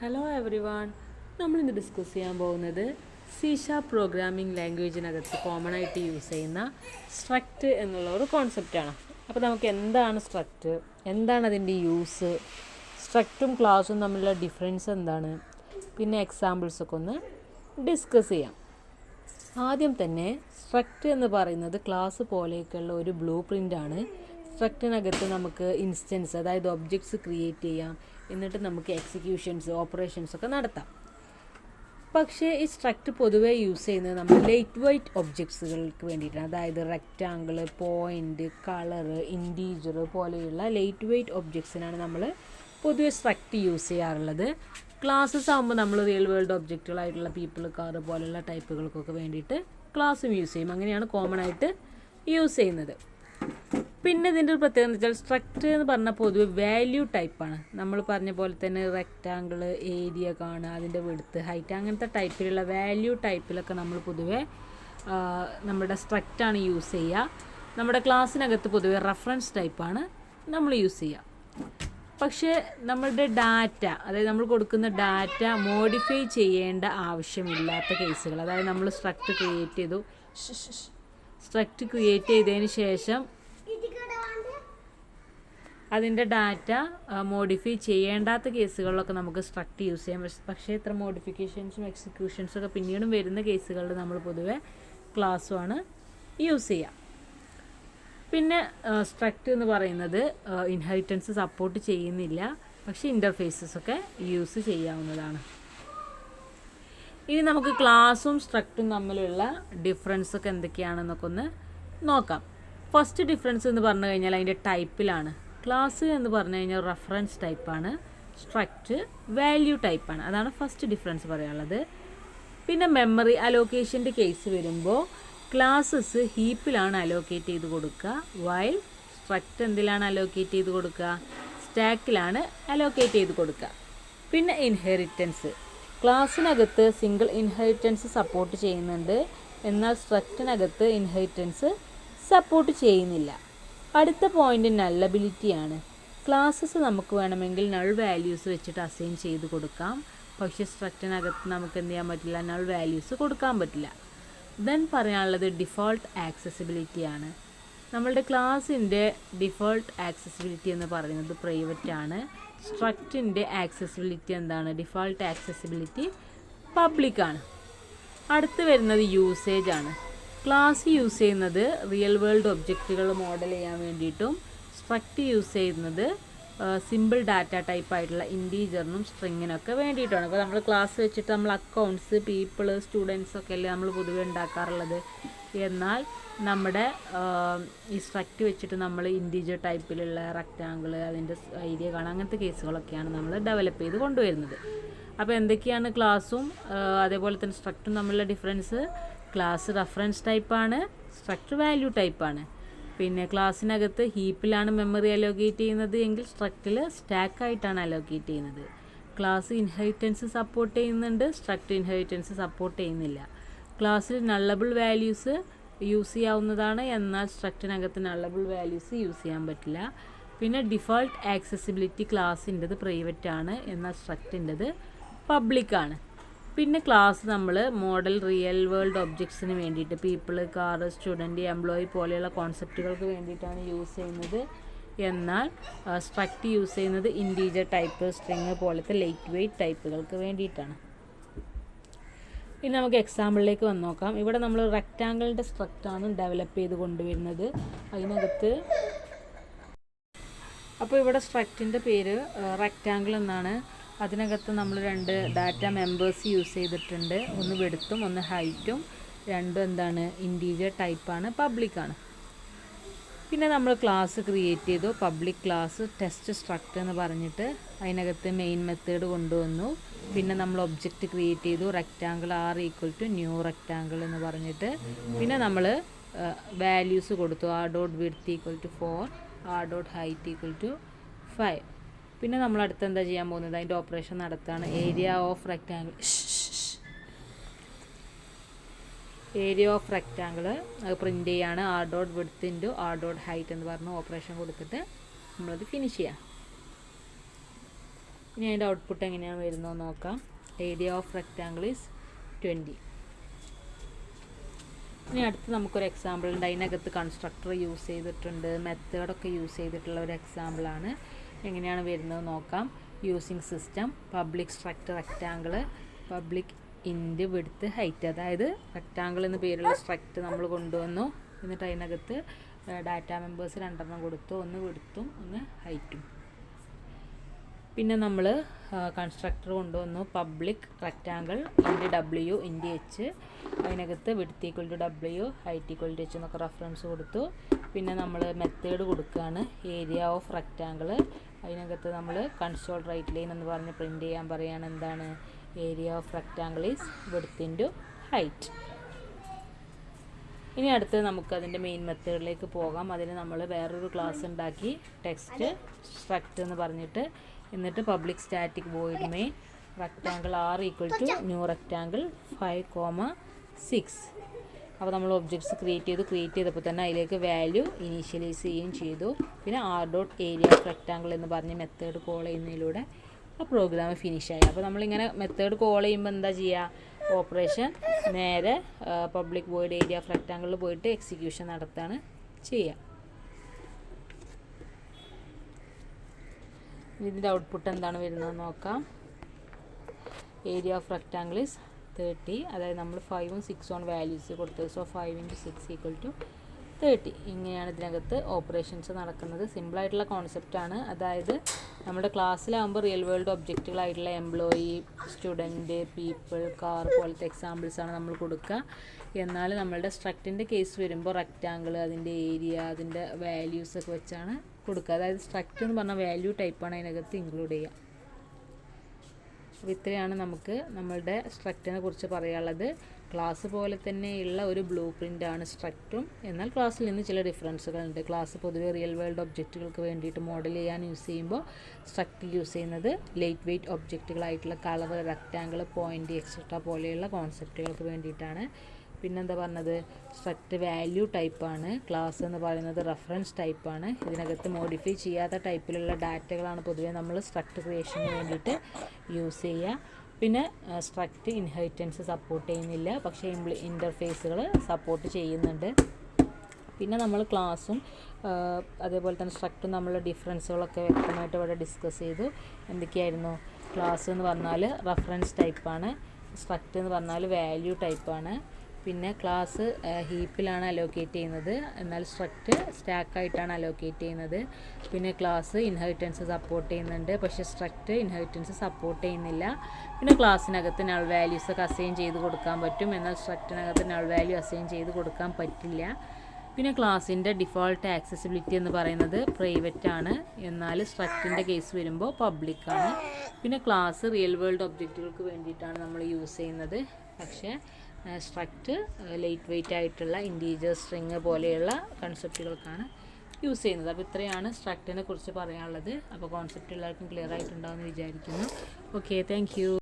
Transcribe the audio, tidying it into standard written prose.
Hello every one, നമ്മളിന്ന് discuss ചെയ്യാൻ പോകുന്നത് C# പ്രോഗ്രാമിംഗ് ലാംഗ്വേജിനകത്ത് കോമൺ ആയിട്ട് യൂസ് ചെയ്യുന്ന സ്ട്രക്റ്റ് എന്നുള്ള ഒരു കോൺസെപ്റ്റാണ്. അപ്പോൾ നമുക്ക് എന്താണ് സ്ട്രക്റ്റ്, എന്താണ് അതിൻ്റെ യൂസ്, സ്ട്രക്റ്റും ക്ലാസ്സും തമ്മിലുള്ള ഡിഫറൻസ് എന്താണ്, പിന്നെ എക്സാമ്പിൾസൊക്കെ ഒന്ന് ഡിസ്കസ് ചെയ്യാം. ആദ്യം തന്നെ സ്ട്രക്റ്റ് എന്ന് പറയുന്നത് ക്ലാസ് പോലെയൊക്കെയുള്ള ഒരു ബ്ലൂ പ്രിൻ്റാണ്. സ്ട്രക്റ്റിനകത്ത് നമുക്ക് ഇൻസ്റ്റൻസ്, അതായത് ഒബ്ജക്ട്സ് ക്രിയേറ്റ് ചെയ്യാം, എന്നിട്ട് നമുക്ക് എക്സിക്യൂഷൻസ്, ഓപ്പറേഷൻസ് ഒക്കെ നടത്താം. പക്ഷേ ഈ സ്ട്രക്റ്റ് പൊതുവേ യൂസ് ചെയ്യുന്നത് നമ്മൾ ലൈറ്റ് വെയ്റ്റ് ഒബ്ജക്ട്സുകൾക്ക് വേണ്ടിയിട്ടാണ്. അതായത് റെക്റ്റാങ്കിൾ, പോയിൻ്റ്, കളറ്, ഇൻറ്റീജർ പോലെയുള്ള ലൈറ്റ് വെയ്റ്റ് ഒബ്ജക്ട്സിനാണ് നമ്മൾ പൊതുവെ സ്ട്രക്റ്റ് യൂസ് ചെയ്യാറുള്ളത്. ക്ലാസ്സസ് ആകുമ്പോൾ നമ്മൾ റിയൽ വേൾഡ് ഒബ്ജക്റ്റുകളായിട്ടുള്ള പീപ്പിൾ, കാർ പോലെയുള്ള ടൈപ്പുകൾക്കൊക്കെ വേണ്ടിയിട്ട് ക്ലാസ്സും യൂസ് ചെയ്യും. അങ്ങനെയാണ് കോമൺ ആയിട്ട് യൂസ് ചെയ്യുന്നത്. പിന്നെ ഇതിൻ്റെ ഒരു പ്രത്യേകത എന്ന് വെച്ചാൽ സ്ട്രക്റ്റ് എന്ന് പറഞ്ഞാൽ പൊതുവെ വാല്യൂ ടൈപ്പാണ്. നമ്മൾ പറഞ്ഞ പോലെ തന്നെ റെക്റ്റാങ്കിൾ, ഏരിയ കാണുക, അതിൻ്റെ വിഡ്ത്ത്, ഹൈറ്റ്, അങ്ങനത്തെ ടൈപ്പിലുള്ള വാല്യൂ ടൈപ്പിലൊക്കെ നമ്മൾ പൊതുവെ നമ്മുടെ സ്ട്രക്റ്റാണ് യൂസ് ചെയ്യുക. നമ്മുടെ ക്ലാസ്സിനകത്ത് പൊതുവെ റെഫറൻസ് ടൈപ്പാണ് നമ്മൾ യൂസ് ചെയ്യുക. പക്ഷേ നമ്മളുടെ ഡാറ്റ, അതായത് നമ്മൾ കൊടുക്കുന്ന ഡാറ്റ മോഡിഫൈ ചെയ്യേണ്ട ആവശ്യമില്ലാത്ത കേസുകൾ, അതായത് നമ്മൾ സ്ട്രക്റ്റ് ക്രിയേറ്റ് ചെയ്തതിന് ശേഷം അതിൻ്റെ ഡാറ്റ മോഡിഫൈ ചെയ്യേണ്ടാത്ത കേസുകളിലൊക്കെ നമുക്ക് സ്ട്രക്റ്റ് യൂസ് ചെയ്യാം. പക്ഷേ ഇത്ര മോഡിഫിക്കേഷൻസും എക്സിക്യൂഷൻസും ഒക്കെ പിന്നീടും വരുന്ന കേസുകളിൽ നമ്മൾ പൊതുവെ ക്ലാസ്സുമാണ് യൂസ് ചെയ്യുക. പിന്നെ സ്ട്രക്റ്റ് എന്ന് പറയുന്നത് ഇൻഹെറിറ്റൻസ് സപ്പോർട്ട് ചെയ്യുന്നില്ല, പക്ഷേ ഇൻ്റർഫേസസ് ഒക്കെ യൂസ് ചെയ്യാവുന്നതാണ്. ഇനി നമുക്ക് ക്ലാസ്സും സ്ട്രക്റ്റും തമ്മിലുള്ള ഡിഫറൻസ് ഒക്കെ എന്തൊക്കെയാണെന്നൊക്കെ ഒന്ന് നോക്കാം. ഫസ്റ്റ് ഡിഫറൻസ് എന്ന് പറഞ്ഞു കഴിഞ്ഞാൽ അതിൻ്റെ ടൈപ്പിലാണ്. ക്ലാസ് എന്ന് പറഞ്ഞു കഴിഞ്ഞാൽ റെഫറൻസ് ടൈപ്പാണ്, സ്ട്രക്റ്റ് വാല്യൂ ടൈപ്പാണ്. അതാണ് ഫസ്റ്റ് ഡിഫറൻസ് പറയാനുള്ളത്. പിന്നെ മെമ്മറി അലോക്കേഷൻ്റെ കേസ് വരുമ്പോൾ ക്ലാസ്സസ് ഹീപ്പിലാണ് അലോക്കേറ്റ് ചെയ്ത് കൊടുക്കുക, വൈൽ സ്ട്രക്റ്റ് എന്തിലാണ് അലോക്കേറ്റ് ചെയ്ത് കൊടുക്കുക, സ്റ്റാക്കിലാണ് അലോക്കേറ്റ് ചെയ്ത് കൊടുക്കുക. പിന്നെ ഇൻഹെറിറ്റൻസ്, ക്ലാസ്സിനകത്ത് സിംഗിൾ ഇൻഹെറിറ്റൻസ് സപ്പോർട്ട് ചെയ്യുന്നുണ്ട്, എന്നാൽ സ്ട്രക്റ്റിനകത്ത് ഇൻഹെറിറ്റൻസ് സപ്പോർട്ട് ചെയ്യുന്നില്ല. അടുത്ത പോയിൻ്റ് നള്ളബിലിറ്റിയാണ്. ക്ലാസ്സസ് നമുക്ക് വേണമെങ്കിൽ നൾ വാല്യൂസ് വെച്ചിട്ട് അസൈൻ ചെയ്ത് കൊടുക്കാം, പക്ഷേ സ്ട്രക്റ്റിനകത്ത് നമുക്ക് എന്ത് ചെയ്യാൻ പറ്റില്ല, നൾ വാല്യൂസ് കൊടുക്കാൻ പറ്റില്ല. ദെൻ പറയാനുള്ളത് ഡിഫോൾട്ട് ആക്സസിബിലിറ്റിയാണ്. നമ്മളുടെ ക്ലാസ്സിൻ്റെ ഡിഫോൾട്ട് ആക്സസിബിലിറ്റി എന്ന് പറയുന്നത് പ്രൈവറ്റ് ആണ്. സ്ട്രക്റ്റിൻ്റെ ആക്സസിബിലിറ്റി എന്താണ്, ഡിഫോൾട്ട് ആക്സസിബിലിറ്റി പബ്ലിക്കാണ്. അടുത്ത് വരുന്നത് യൂസേജ് ആണ്. ക്ലാസ് യൂസ് ചെയ്യുന്നത് റിയൽ വേൾഡ് ഒബ്ജക്റ്റുകൾ മോഡൽ ചെയ്യാൻ വേണ്ടിയിട്ടും, സ്ട്രക്റ്റ് യൂസ് ചെയ്യുന്നത് സിമ്പിൾ ഡാറ്റ ടൈപ്പായിട്ടുള്ള ഇൻറ്റീജറിനും സ്ട്രിങ്ങിനൊക്കെ വേണ്ടിയിട്ടാണ്. അപ്പോൾ നമ്മൾ ക്ലാസ് വെച്ചിട്ട് നമ്മൾ അക്കൗണ്ട്സ്, പീപ്പിൾ, സ്റ്റുഡൻസ് ഒക്കെ അല്ലേ നമ്മൾ പൊതുവെ ഉണ്ടാക്കാറുള്ളത്. എന്നാൽ നമ്മുടെ ഈ സ്ട്രക്റ്റ് വെച്ചിട്ട് നമ്മൾ ഇൻറ്റീജർ ടൈപ്പിലുള്ള റെക്റ്റാങ്കിൾ, അതിൻ്റെ ഏരിയ കാണാം, അങ്ങനത്തെ കേസുകളൊക്കെയാണ് നമ്മൾ ഡെവലപ്പ് ചെയ്ത് കൊണ്ടുവരുന്നത്. അപ്പോൾ എന്തൊക്കെയാണ് ക്ലാസ്സും അതേപോലെ തന്നെ സ്ട്രക്റ്റും തമ്മിലുള്ള ഡിഫറൻസ്? ക്ലാസ് റെഫറൻസ് ടൈപ്പാണ്, സ്ട്രക്റ്റ് വാല്യൂ ടൈപ്പാണ്. പിന്നെ ക്ലാസ്സിനകത്ത് ഹീപ്പിലാണ് മെമ്മറി അലോക്കേറ്റ് ചെയ്യുന്നത് എങ്കിൽ സ്ട്രക്റ്റിൽ സ്റ്റാക്കായിട്ടാണ് അലോക്കേറ്റ് ചെയ്യുന്നത്. ക്ലാസ് ഇൻഹെറിറ്റൻസ് സപ്പോർട്ട് ചെയ്യുന്നുണ്ട്, സ്ട്രക്റ്റ് ഇൻഹെറിറ്റൻസ് സപ്പോർട്ട് ചെയ്യുന്നില്ല. ക്ലാസ്സിൽ നള്ളബിൾ വാല്യൂസ് യൂസ് ചെയ്യാവുന്നതാണ്, എന്നാൽ സ്ട്രക്റ്റിനകത്ത് നള്ളബിൾ വാല്യൂസ് യൂസ് ചെയ്യാൻ പറ്റില്ല. പിന്നെ ഡിഫോൾട്ട് ആക്സസിബിലിറ്റി ക്ലാസ്സിൻ്റെത് പ്രൈവറ്റ് ആണ്, എന്നാൽ സ്ട്രക്റ്റിൻ്റെത് പബ്ലിക്കാണ്. പിന്നെ ക്ലാസ് നമ്മൾ മോഡൽ റിയൽ വേൾഡ് ഒബ്ജക്ട്സിന് വേണ്ടിയിട്ട്, പീപ്പിൾ, കാർ, സ്റ്റുഡൻറ്റ്, എംപ്ലോയി പോലെയുള്ള കോൺസെപ്റ്റുകൾക്ക് വേണ്ടിയിട്ടാണ് യൂസ് ചെയ്യുന്നത്, എന്നാൽ സ്ട്രക്റ്റ് യൂസ് ചെയ്യുന്നത് ഇൻറ്റീജർ ടൈപ്പ്, സ്ട്രിങ് പോലത്തെ ലൈറ്റ് വെയ്റ്റ് ടൈപ്പുകൾക്ക് വേണ്ടിയിട്ടാണ്. ഇനി നമുക്ക് എക്സാമ്പിളിലേക്ക് വന്ന് നോക്കാം. ഇവിടെ നമ്മൾ റെക്റ്റാങ്കിളിൻ്റെ സ്ട്രക്റ്റാണ് ഡെവലപ്പ് ചെയ്ത് കൊണ്ടുവരുന്നത്. അതിനകത്ത് അപ്പോൾ ഇവിടെ സ്ട്രക്റ്റിൻ്റെ പേര് റെക്റ്റാങ്കിൾ എന്നാണ്. അതിനകത്ത് നമ്മൾ രണ്ട് ഡാറ്റ മെമ്പേഴ്സ് യൂസ് ചെയ്തിട്ടുണ്ട്, ഒന്ന് വിഡ്ത്തും ഒന്ന് ഹൈറ്റും. രണ്ടും എന്താണ്, ഇൻറ്റീജർ ടൈപ്പാണ്, പബ്ലിക്കാണ്. പിന്നെ നമ്മൾ ക്ലാസ് ക്രിയേറ്റ് ചെയ്തു, പബ്ലിക് ക്ലാസ് ടെസ്റ്റ് സ്ട്രക്റ്റ് എന്ന് പറഞ്ഞിട്ട് അതിനകത്ത് മെയിൻ മെത്തേഡ് കൊണ്ടുവന്നു. പിന്നെ നമ്മൾ ഒബ്ജക്റ്റ് ക്രിയേറ്റ് ചെയ്തു, റെക്റ്റാങ്കിൾ r ന്യൂ റെക്റ്റാങ്കിൾ എന്ന് പറഞ്ഞിട്ട്. പിന്നെ നമ്മൾ വാല്യൂസ് കൊടുത്തു, r.width 4, r.height 5. പിന്നെ നമ്മൾ അടുത്ത് എന്താ ചെയ്യാൻ പോകുന്നത്, അതിൻ്റെ ഓപ്പറേഷൻ നടത്തുകയാണ്. ഏരിയ ഓഫ് റെക്റ്റാങ്കിൾ അത് പ്രിൻ്റ് ചെയ്യാണ്, r.width r.height എന്ന് പറഞ്ഞ് ഓപ്പറേഷൻ കൊടുത്തിട്ട് നമ്മളത് ഫിനിഷ് ചെയ്യാം. ഇനി അതിൻ്റെ ഔട്ട്പുട്ട് എങ്ങനെയാണ് വരുന്നത് നോക്കാം. Area of rectangle is 20. ഇനി അടുത്ത് നമുക്കൊരു എക്സാമ്പിൾ ഉണ്ട്. അതിനകത്ത് കൺസ്ട്രക്ടർ യൂസ് ചെയ്തിട്ടുണ്ട്, മെത്തേഡൊക്കെ യൂസ് ചെയ്തിട്ടുള്ള ഒരു എക്സാമ്പിളാണ്. എങ്ങനെയാണ് വരുന്നത് നോക്കാം. Using system public struct rectangle public int width height. അതായത് റെക്റ്റാങ്കിൾ എന്ന് പേരുള്ള സ്ട്രക്ട് നമ്മൾ കൊണ്ടുവന്നു. എന്നിട്ട് അതിനകത്ത് ഡാറ്റ മെമ്പേഴ്സ് 2 കൊടുത്തു, ഒന്ന് വിഡ്ത്തും ഒന്ന് ഹൈറ്റും. പിന്നെ നമ്മൾ കൺസ്ട്രക്ടർ കൊണ്ടുവന്നു public rectangle int W int H. അതിനകത്ത് width equal to W height equal to H എന്നൊക്കെ റെഫറൻസ് കൊടുത്തു. പിന്നെ നമ്മൾ മെത്തേഡ് കൊടുക്കുകയാണ് ഏരിയ ഓഫ് റെക്റ്റാങ്കിൾ. അതിനകത്ത് നമ്മൾ കൺസോൾ റൈറ്റ് ലൈൻ എന്ന് പറഞ്ഞ് പ്രിൻറ്റ് ചെയ്യാൻ പറയുകയാണ്. എന്താണ് area of rectangle is width into height. ഇനി അടുത്ത് നമുക്ക് അതിൻ്റെ മെയിൻ മെത്തേഡിലേക്ക് പോകാം. അതിന് നമ്മൾ വേറൊരു ക്ലാസ് ഉണ്ടാക്കി ടെക്സ്റ്റ് സ്ട്രക്ട് എന്ന് പറഞ്ഞിട്ട്, എന്നിട്ട് public static void main rectangle R equal to new rectangle 5,6. അപ്പോൾ നമ്മൾ ഒബ്ജക്ട്സ് ക്രിയേറ്റ് ചെയ്തപ്പോൾ തന്നെ അതിലേക്ക് വാല്യൂ ഇനീഷ്യലൈസ് ചെയ്യുകയും ചെയ്തു. പിന്നെ r.area ഓഫ് റെക്റ്റാങ്കിൾ എന്ന് പറഞ്ഞ് മെത്തേഡ് കോൾ ചെയ്യുന്നതിലൂടെ ആ പ്രോഗ്രാം ഫിനിഷായി. അപ്പോൾ നമ്മളിങ്ങനെ മെത്തേഡ് കോൾ ചെയ്യുമ്പോൾ എന്താ ചെയ്യുക, ഓപ്പറേഷൻ നേരെ പബ്ലിക് വോയിഡ് ഏരിയ ഓഫ് റെക്റ്റാങ്കിളിൽ പോയിട്ട് എക്സിക്യൂഷൻ നടത്താണ് ചെയ്യുക. ഇതിൻ്റെ ഔട്ട്പുട്ട് എന്താണ് വരുന്നത് നോക്കാം. Area of rectangle is 30. അതായത് നമ്മൾ 5ഉം 6ഉം വാല്യൂസ് കൊടുത്തത്. So 5 × 6 equal to 30. ഇങ്ങനെയാണ് ഇതിനകത്ത് ഓപ്പറേഷൻസ് നടക്കുന്നത്. സിമ്പിളായിട്ടുള്ള കോൺസെപ്റ്റാണ്. അതായത് നമ്മുടെ ക്ലാസ്സിലാകുമ്പോൾ റിയൽ വേൾഡ് ഒബ്ജക്റ്റുകളായിട്ടുള്ള എംപ്ലോയി, സ്റ്റുഡൻറ്റ്, പീപ്പിൾ, കാർ പോലത്തെ എക്സാമ്പിൾസാണ് നമ്മൾ കൊടുക്കുക. എന്നാൽ നമ്മളുടെ സ്ട്രക്റ്റിൻ്റെ കേസ് വരുമ്പോൾ റെക്റ്റാങ്കിൾ, അതിൻ്റെ ഏരിയ, അതിൻ്റെ വാല്യൂസൊക്കെ വെച്ചാണ് കൊടുക്കുക. അതായത് സ്ട്രക്റ്റ് എന്ന് പറഞ്ഞാൽ വാല്യൂ ടൈപ്പാണ് അതിനകത്ത് ഇൻക്ലൂഡ് ചെയ്യുക. അപ്പോൾ ഇത്രയാണ് നമുക്ക് നമ്മളുടെ സ്ട്രക്റ്റിനെ കുറിച്ച് പറയാനുള്ളത്. ക്ലാസ് പോലെ തന്നെയുള്ള ഒരു ബ്ലൂ പ്രിൻ്റാണ് സ്ട്രക്റ്റും. എന്നാൽ ക്ലാസ്സിൽ നിന്ന് ചില ഡിഫറൻസുകളുണ്ട്. ക്ലാസ് പൊതുവെ റിയൽ വേൾഡ് ഒബ്ജക്റ്റുകൾക്ക് വേണ്ടിയിട്ട് മോഡൽ ചെയ്യാൻ യൂസ് ചെയ്യുമ്പോൾ സ്ട്രക്റ്റ് യൂസ് ചെയ്യുന്നത് ലൈറ്റ് വെയ്റ്റ് ഒബ്ജക്റ്റുകളായിട്ടുള്ള കളർ, റെക്റ്റാങ്കിൾ, പോയിൻ്റ്, എക്സെട്ര പോലെയുള്ള കോൺസെപ്റ്റുകൾക്ക് വേണ്ടിയിട്ടാണ്. പിന്നെന്താ പറഞ്ഞത്, സ്ട്രക്റ്റ് വാല്യൂ ടൈപ്പാണ്. ക്ലാസ് എന്ന് പറയുന്നത് റെഫറൻസ് ടൈപ്പാണ്. ഇതിനകത്ത് മോഡിഫൈ ചെയ്യാത്ത ടൈപ്പിലുള്ള ഡാറ്റകളാണ് പൊതുവേ നമ്മൾ സ്ട്രക്റ്റ് ക്രിയേഷന് വേണ്ടിയിട്ട് യൂസ് ചെയ്യുക. പിന്നെ സ്ട്രക്റ്റ് ഇൻഹെറിറ്റൻസ് സപ്പോർട്ട് ചെയ്യുന്നില്ല, പക്ഷേ ഇൻ്റർഫേസുകൾ സപ്പോർട്ട് ചെയ്യുന്നുണ്ട്. പിന്നെ നമ്മൾ ക്ലാസ്സും അതേപോലെ തന്നെ സ്ട്രക്റ്റും തമ്മിലുള്ള ഡിഫറൻസുകളൊക്കെ വ്യക്തമായിട്ട് ഇവിടെ ഡിസ്കസ് ചെയ്തു. എന്തൊക്കെയായിരുന്നു, ക്ലാസ് എന്ന് പറഞ്ഞാൽ റെഫറൻസ് ടൈപ്പാണ്, സ്ട്രക്റ്റ് എന്ന് പറഞ്ഞാൽ വാല്യൂ ടൈപ്പാണ്. പിന്നെ ക്ലാസ് ഹീപ്പിലാണ് അലോക്കേറ്റ് ചെയ്യുന്നത്, എന്നാൽ സ്ട്രക്റ്റ് സ്റ്റാക്കായിട്ടാണ് അലോക്കേറ്റ് ചെയ്യുന്നത്. പിന്നെ ക്ലാസ് ഇൻഹെറിറ്റൻസ് സപ്പോർട്ട് ചെയ്യുന്നുണ്ട്, പക്ഷേ സ്ട്രക്റ്റ് ഇൻഹെറിറ്റൻസ് സപ്പോർട്ട് ചെയ്യുന്നില്ല. പിന്നെ ക്ലാസ്സിനകത്ത് നൾ വാല്യൂസൊക്കെ അസൈൻ ചെയ്ത് കൊടുക്കാൻ പറ്റും, എന്നാൽ സ്ട്രക്റ്റിനകത്ത് നൾ വാല്യൂ അസൈൻ ചെയ്ത് കൊടുക്കാൻ പറ്റില്ല. പിന്നെ ക്ലാസ്സിൻ്റെ ഡിഫോൾട്ട് ആക്സസിബിലിറ്റി എന്ന് പറയുന്നത് പ്രൈവറ്റ് ആണ്, എന്നാൽ സ്ട്രക്റ്റിൻ്റെ കേസ് വരുമ്പോൾ പബ്ലിക്കാണ്. പിന്നെ ക്ലാസ് റിയൽ വേൾഡ് ഒബ്ജക്റ്റുകൾക്ക് വേണ്ടിയിട്ടാണ് നമ്മൾ യൂസ് ചെയ്യുന്നത്, പക്ഷേ സ്ട്രക്റ്റ് ലൈറ്റ് വെയ്റ്റ് ആയിട്ടുള്ള ഇൻറ്റീജർ, സ്ട്രിങ് പോലെയുള്ള കൺസെപ്റ്റുകൾക്കാണ് യൂസ് ചെയ്യുന്നത്. അപ്പോൾ ഇത്രയാണ് സ്ട്രക്റ്റിനെ കുറിച്ച് പറയാനുള്ളത്. അപ്പോൾ കോൺസെപ്റ്റ് എല്ലാവർക്കും ക്ലിയർ ആയിട്ടുണ്ടാവുമെന്ന് വിചാരിക്കുന്നു. Okay, thank you.